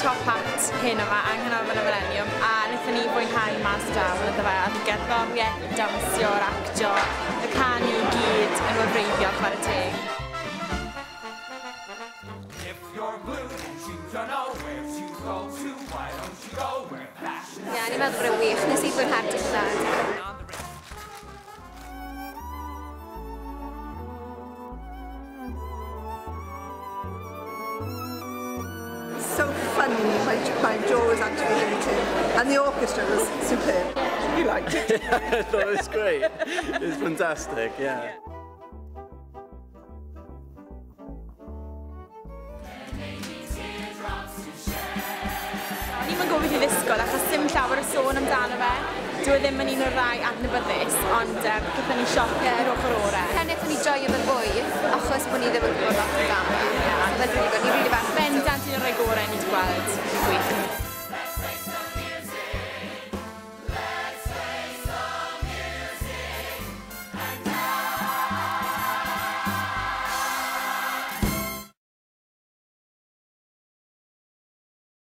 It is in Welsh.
top hat hyn yma, Anghynafon y Millennium, a wnaethon ni fwynhau mas draw iddo fe. Oedd gerddoriaeth, dawnsio, actio, y canu i gyd yn wreiddiol chwarae teg. Ie, ni'n meddwl bod e'n wych. Nes i fwynhau'r dillad. So funny by Joe was activating, and the orchestra was superb. You liked it? Yeah, I thought it was great. It was fantastic, yeah. Ni'n mynd gofyn i ddisgwyl achos dim llawer o sôn amdano fe. Dwi ddim yn un o'r rai adnabyddus, ond gyda ni siop yr ochr orau. Wnaethon ni joio fe fwy achos bod ni ddim yn gwybod lot amdano fe. Mae'n rili good.